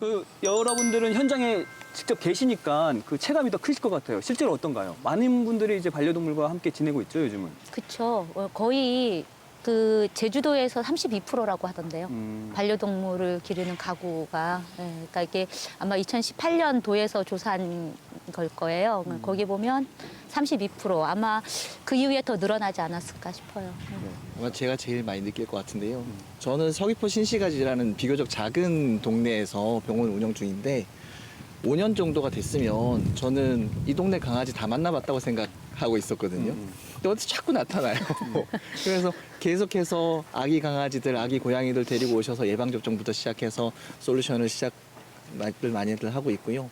그 여러분들은 현장에 직접 계시니까 그 체감이 더 크실 것 같아요. 실제로 어떤가요? 많은 분들이 이제 반려동물과 함께 지내고 있죠, 요즘은. 그쵸. 거의 그 제주도에서 32%라고 하던데요. 반려동물을 기르는 가구가. 예, 그러니까 이게 아마 2018년도에서 조사한 걸 거예요. 거기 보면 32% 아마 그 이후에 더 늘어나지 않았을까 싶어요. 아마 제가 제일 많이 느낄 것 같은데요. 저는 서귀포 신시가지라는 비교적 작은 동네에서 병원 운영 중인데 5년 정도가 됐으면 저는 이 동네 강아지 다 만나봤다고 생각하고 있었거든요. 근데 어디서 자꾸 나타나요. 그래서 계속해서 아기 강아지들, 아기 고양이들 데리고 오셔서 예방접종부터 시작해서 솔루션을 많이들 하고 있고요.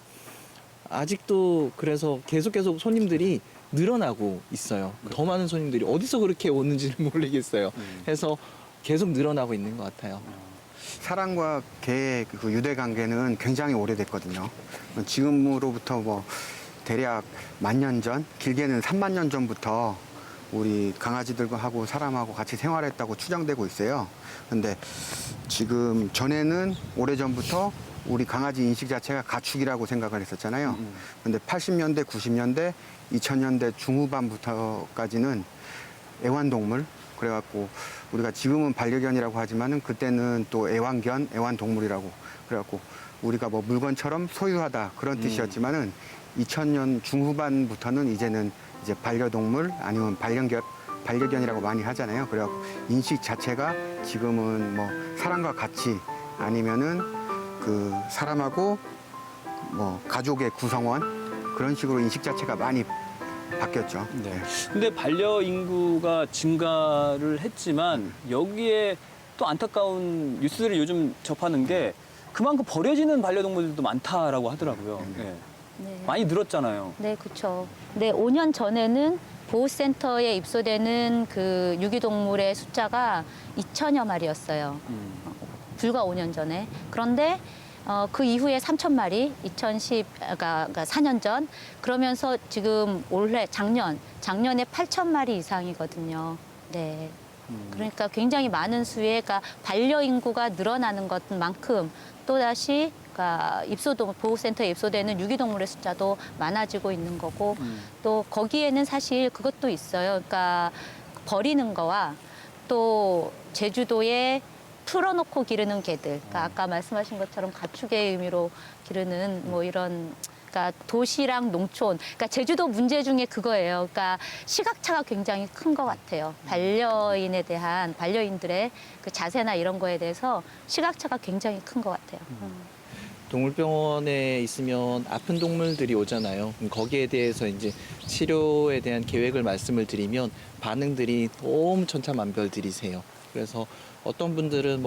아직도 그래서 계속 손님들이 늘어나고 있어요. 더 많은 손님들이 어디서 그렇게 오는지는 모르겠어요. 해서 계속 늘어나고 있는 것 같아요. 사람과 개의 그 유대 관계는 굉장히 오래됐거든요. 지금으로부터 뭐 대략 10,000년 전, 길게는 30,000년 전부터 우리 강아지들과 하고 사람하고 같이 생활했다고 추정되고 있어요. 근데 지금 전에는 오래전부터 우리 강아지 인식 자체가 가축이라고 생각을 했었잖아요. 근데 80년대, 90년대, 2000년대 중후반부터까지는 애완동물, 그래갖고 우리가 지금은 반려견이라고 하지만은 그때는 또 애완견, 애완동물이라고 그래갖고 우리가 뭐 물건처럼 소유하다 그런 뜻이었지만은 2000년 중후반부터는 이제는 이제 반려동물 아니면 반려견이라고 많이 하잖아요. 그래갖고 인식 자체가 지금은 뭐 사람과 같이 아니면은 그 사람하고 뭐 가족의 구성원 그런 식으로 인식 자체가 많이 바뀌었죠. 네. 근데 반려 인구가 증가를 했지만 여기에 또 안타까운 뉴스들을 요즘 접하는 게 그만큼 버려지는 반려동물들도 많다라고 하더라고요. 네. 네. 많이 늘었잖아요. 네, 그렇죠. 네, 5년 전에는 보호센터에 입소되는 그 유기동물의 숫자가 2,000여 마리였어요. 불과 5년 전에. 그런데 그 이후에 3,000마리, 그러니까 4년 전. 그러면서 지금 올해, 작년에 8,000마리 이상이거든요. 네. 그러니까 굉장히 많은 수의, 그러니까 반려인구가 늘어나는 것만큼 또다시 그러니까 보호센터에 입소되는 유기동물의 숫자도 많아지고 있는 거고 또 거기에는 사실 그것도 있어요. 그러니까 버리는 거와 또 제주도에 풀어놓고 기르는 개들. 그러니까 아까 말씀하신 것처럼 가축의 의미로 기르는 뭐 이런 그러니까 도시랑 농촌. 그러니까 제주도 문제 중에 그거예요. 그러니까 시각차가 굉장히 큰 것 같아요. 반려인들의 그 자세나 이런 거에 대해서 시각차가 굉장히 큰 것 같아요. 동물병원에 있으면 아픈 동물들이 오잖아요. 그럼 거기에 대해서 이제 치료에 대한 계획을 말씀을 드리면 반응들이 너무 천차만별들이세요. 그래서 어떤 분들은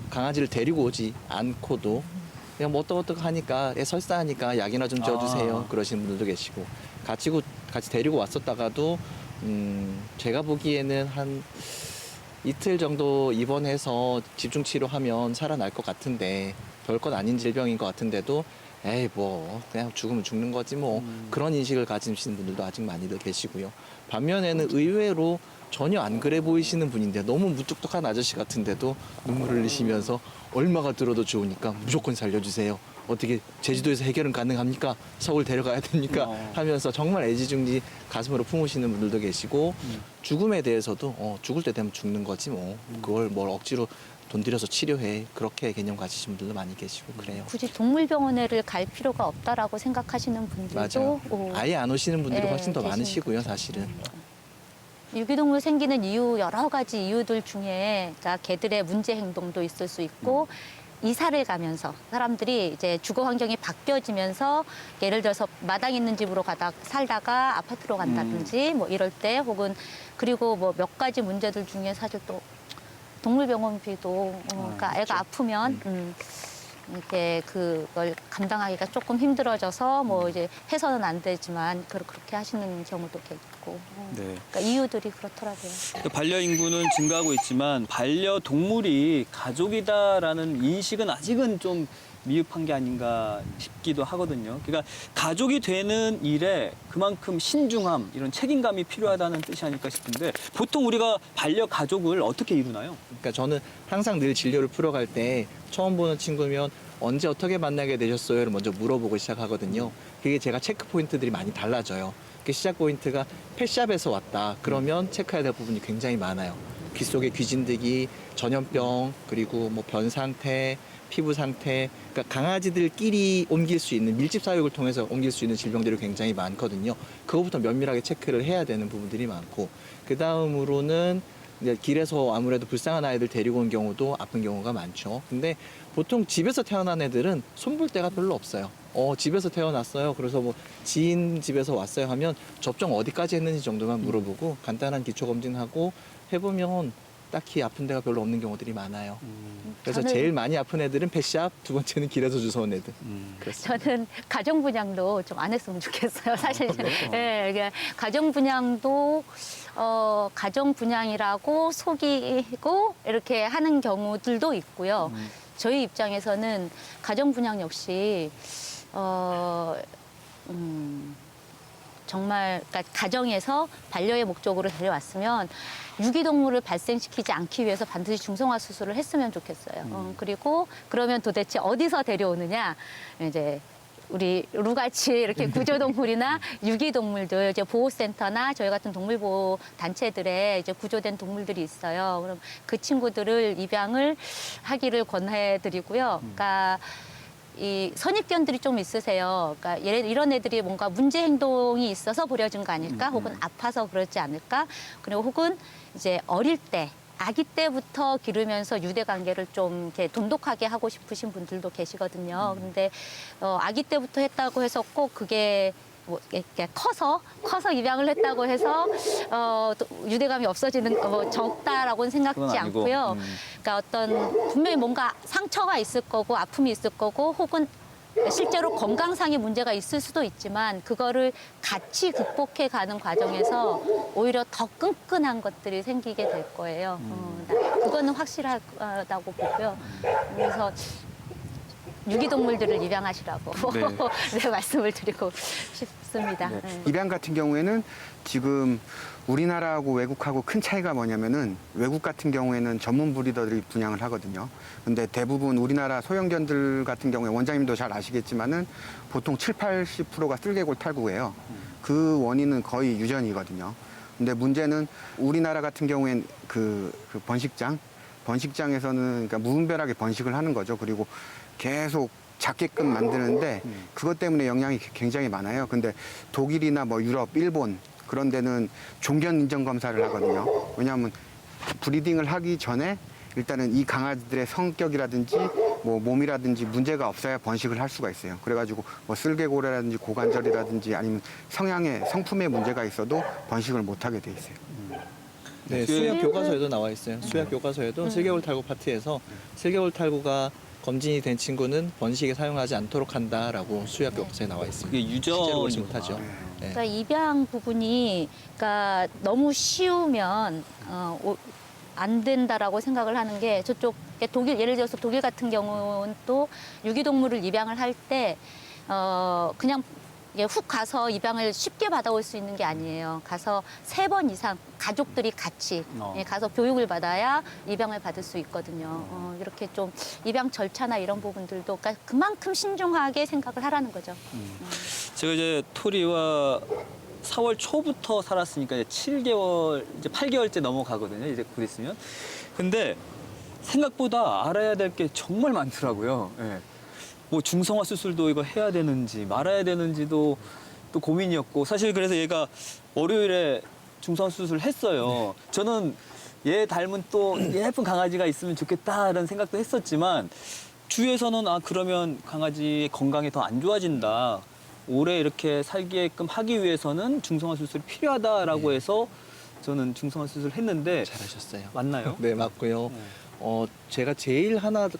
강아지를 데리고 오지 않고도 그냥 뭐 어떡 하니까 설사하니까 약이나 좀 지어주세요. 그러시는 분들도 계시고 같이 데리고 왔었다가도 제가 보기에는 한 이틀 정도 입원해서 집중 치료하면 살아날 것 같은데 별것 아닌 질병인 것 같은데도 에이 뭐 그냥 죽으면 죽는 거지 뭐 그런 인식을 가지시는 분들도 아직 많이들 계시고요. 반면에는 의외로 전혀 안 그래 보이시는 분인데 너무 무뚝뚝한 아저씨 같은데도 눈물을 흘리시면서 얼마가 들어도 좋으니까 무조건 살려주세요. 어떻게 제주도에서 해결은 가능합니까? 서울 데려가야 됩니까? 하면서 정말 애지중지 가슴으로 품으시는 분들도 계시고 죽음에 대해서도 죽을 때 되면 죽는 거지 뭐 그걸 뭘 억지로 돈 들여서 치료해 그렇게 개념 가지신 분들도 많이 계시고 그래요. 굳이 동물병원에를 갈 필요가 없다라고 생각하시는 분들도 맞아요. 아예 안 오시는 분들이 네, 훨씬 더 계시니까. 많으시고요, 사실은. 유기동물 생기는 이유 여러 가지 이유들 중에 그러니까 개들의 문제 행동도 있을 수 있고 이사를 가면서 사람들이 이제 주거 환경이 바뀌어지면서 예를 들어서 마당 있는 집으로 살다가 아파트로 간다든지 뭐 이럴 때 혹은 그리고 뭐 몇 가지 문제들 중에 사실 또 동물병원비도 그러니까 애가 아프면 이게 그걸 감당하기가 조금 힘들어져서 뭐 이제 해서는 안 되지만 그렇게 하시는 경우도 있고. 네. 그러니까 이유들이 그렇더라고요. 반려인구는 증가하고 있지만 반려동물이 가족이다라는 인식은 아직은 좀 미흡한 게 아닌가 싶기도 하거든요. 그러니까 가족이 되는 일에 그만큼 신중함, 이런 책임감이 필요하다는 뜻이 아닐까 싶은데 보통 우리가 반려가족을 어떻게 이루나요? 그러니까 저는 항상 늘 진료를 풀어갈 때 처음 보는 친구면 언제 어떻게 만나게 되셨어요를 먼저 물어보고 시작하거든요. 그게 제가 체크 포인트들이 많이 달라져요. 그 시작 포인트가 펫샵에서 왔다. 그러면 체크해야 될 부분이 굉장히 많아요. 귀 속에 귀진드기, 전염병, 그리고 뭐 변 상태, 피부 상태, 그러니까 강아지들끼리 옮길 수 있는 밀집 사육을 통해서 옮길 수 있는 질병들이 굉장히 많거든요. 그거부터 면밀하게 체크를 해야 되는 부분들이 많고, 그 다음으로는 이제 길에서 아무래도 불쌍한 아이들 데리고 온 경우도 아픈 경우가 많죠. 근데 보통 집에서 태어난 애들은 손볼 데가 별로 없어요. 집에서 태어났어요. 그래서 뭐 지인 집에서 왔어요 하면 접종 어디까지 했는지 정도만 물어보고 간단한 기초 검진하고 해보면 딱히 아픈 데가 별로 없는 경우들이 많아요. 그래서 저는- 제일 많이 아픈 애들은 펫샵, 두 번째는 길에서 주워온 애들. 그렇습니다. 저는 가정 분양도 좀 안 했으면 좋겠어요. 사실 예, 이게 가정 분양도 가정 분양이라고 속이고 이렇게 하는 경우들도 있고요. 저희 입장에서는 가정 분양 역시 정말 그러니까 가정에서 반려의 목적으로 데려왔으면 유기동물을 발생시키지 않기 위해서 반드시 중성화 수술을 했으면 좋겠어요. 그리고 그러면 도대체 어디서 데려오느냐? 이제 우리 루같이 이렇게 구조동물이나 유기동물들 이제 보호센터나 저희 같은 동물보호 단체들에 이제 구조된 동물들이 있어요. 그럼 그 친구들을 입양을 하기를 권해드리고요. 그러니까 이 선입견들이 좀 있으세요. 그러니까 이런 애들이 뭔가 문제 행동이 있어서 버려진 거 아닐까? 혹은 아파서 그렇지 않을까? 그리고 혹은 이제 어릴 때 아기 때부터 기르면서 유대 관계를 좀 이렇게 돈독하게 하고 싶으신 분들도 계시거든요. 근데 아기 때부터 했다고 해서 꼭 그게 뭐 이렇게 커서 입양을 했다고 해서 또 유대감이 없어지는 뭐 적다라고는 생각지 그건 아니고, 않고요. 그러니까 어떤 분명히 뭔가 상처가 있을 거고 아픔이 있을 거고 혹은 실제로 건강상의 문제가 있을 수도 있지만 그거를 같이 극복해 가는 과정에서 오히려 더 끈끈한 것들이 생기게 될 거예요. 그거는 확실하다고 보고요. 그래서 유기동물들을 입양하시라고 네. 네, 말씀을 드리고 싶습니다. 네. 네. 입양 같은 경우에는 지금 우리나라하고 외국하고 큰 차이가 뭐냐면은 외국 같은 경우에는 전문 브리더들이 분양을 하거든요. 근데 대부분 우리나라 소형견들 같은 경우에 원장님도 잘 아시겠지만은 보통 70~80%가 쓸개골 탈구예요. 그 원인은 거의 유전이거든요. 근데 문제는 우리나라 같은 경우엔 그 번식장에서는 그러니까 무분별하게 번식을 하는 거죠. 그리고 계속 작게끔 만드는데 그것 때문에 영향이 굉장히 많아요. 근데 독일이나 뭐 유럽, 일본 그런 데는 종견 인정 검사를 하거든요. 왜냐하면 브리딩을 하기 전에 일단은 이 강아지들의 성격이라든지 뭐 몸이라든지 문제가 없어야 번식을 할 수가 있어요. 그래가지고 뭐 쓸개골이라든지 고관절이라든지 아니면 성품에 문제가 있어도 번식을 못 하게 돼 있어요. 네, 수약 교과서에도 나와 있어요. 수약 교과서에도 슬개골 탈구 파트에서 슬개골 탈구가 검진이 된 친구는 번식에 사용하지 않도록 한다라고 수약 교과서에 나와 있습니다. 그게 실제로 그렇지 유전이구나. 못하죠. 네. 그러니까 입양 부분이 그러니까 너무 쉬우면 안 된다라고 생각을 하는 게 저쪽 독일 예를 들어서 독일 같은 경우는 또 유기동물을 입양을 할 때 그냥 이게 훅 가서 입양을 쉽게 받아올 수 있는 게 아니에요. 가서 3번 이상 가족들이 같이 가서 교육을 받아야 입양을 받을 수 있거든요. 이렇게 좀 입양 절차나 이런 부분들도 그러니까 그만큼 신중하게 생각을 하라는 거죠. 제가 이제 토리와 4월 초부터 살았으니까 이제 7개월, 이제 8개월째 넘어가거든요. 이제 곧 있으면. 근데 생각보다 알아야 될 게 정말 많더라고요. 예. 뭐 중성화 수술도 이거 해야 되는지 말아야 되는지도 또 고민이었고 사실 그래서 얘가 월요일에 중성화 수술을 했어요. 저는 얘 닮은 또 예쁜 강아지가 있으면 좋겠다라는 생각도 했었지만 주위에서는 그러면 강아지의 건강이 더 안 좋아진다. 오래 이렇게 살게끔 하기 위해서는 중성화 수술이 필요하다라고 해서 저는 중성화 수술을 했는데 잘하셨어요. 맞나요? 네, 맞고요. 제가 제일 하나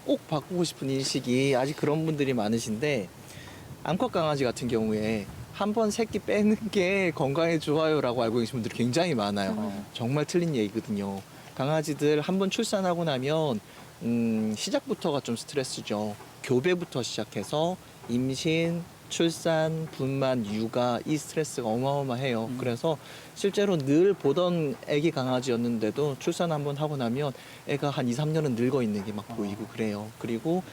꼭 바꾸고 싶은 인식이 아직 그런 분들이 많으신데 암컷 강아지 같은 경우에 한 번 새끼 빼는 게 건강에 좋아요라고 알고 계신 분들이 굉장히 많아요. 정말 틀린 얘기거든요. 강아지들 한 번 출산하고 나면 시작부터가 좀 스트레스죠. 교배부터 시작해서 임신, 출산, 분만, 육아 이 스트레스가 어마어마해요. 그래서 실제로 늘 보던 애기 강아지였는데도 출산 한번 하고 나면 애가 한 2, 3년은 늙어 있는 게 막 보이고 그래요. 그리고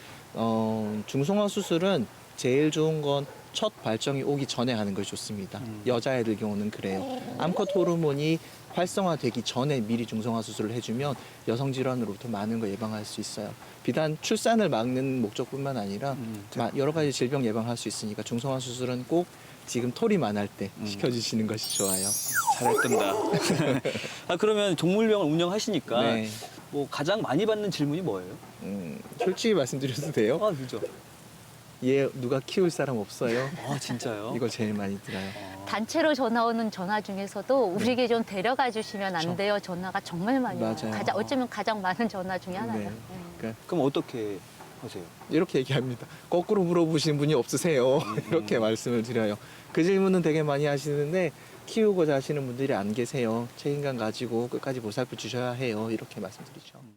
중성화 수술은 제일 좋은 건 첫 발정이 오기 전에 하는 걸 좋습니다. 여자애들 경우는 그래요. 암컷 호르몬이 활성화되기 전에 미리 중성화 수술을 해주면 여성 질환으로부터 많은 걸 예방할 수 있어요. 비단 출산을 막는 목적뿐만 아니라 여러 가지 질병 예방할 수 있으니까 중성화 수술은 꼭 지금 털이만 할 때 시켜주시는 것이 좋아요. 잘했던다. 아, 그러면 동물병을 운영하시니까 네. 뭐 가장 많이 받는 질문이 뭐예요? 솔직히 말씀드려도 돼요? 아, 그죠. 얘 누가 키울 사람 없어요? 아, 진짜요? 이거 제일 많이 들어요. 단체로 전화 오는 전화 중에서도 우리에게 좀 데려가 주시면 안 돼요. 전화가 정말 많이 와요. 맞아요. 어쩌면 가장 많은 전화 중에 하나예요. 네. 그러니까 그럼 어떻게 하세요? 이렇게 얘기합니다. 거꾸로 물어보시는 분이 없으세요. 이렇게 말씀을 드려요. 그 질문은 되게 많이 하시는데 키우고자 하시는 분들이 안 계세요. 책임감 가지고 끝까지 보살펴 주셔야 해요. 이렇게 말씀드리죠.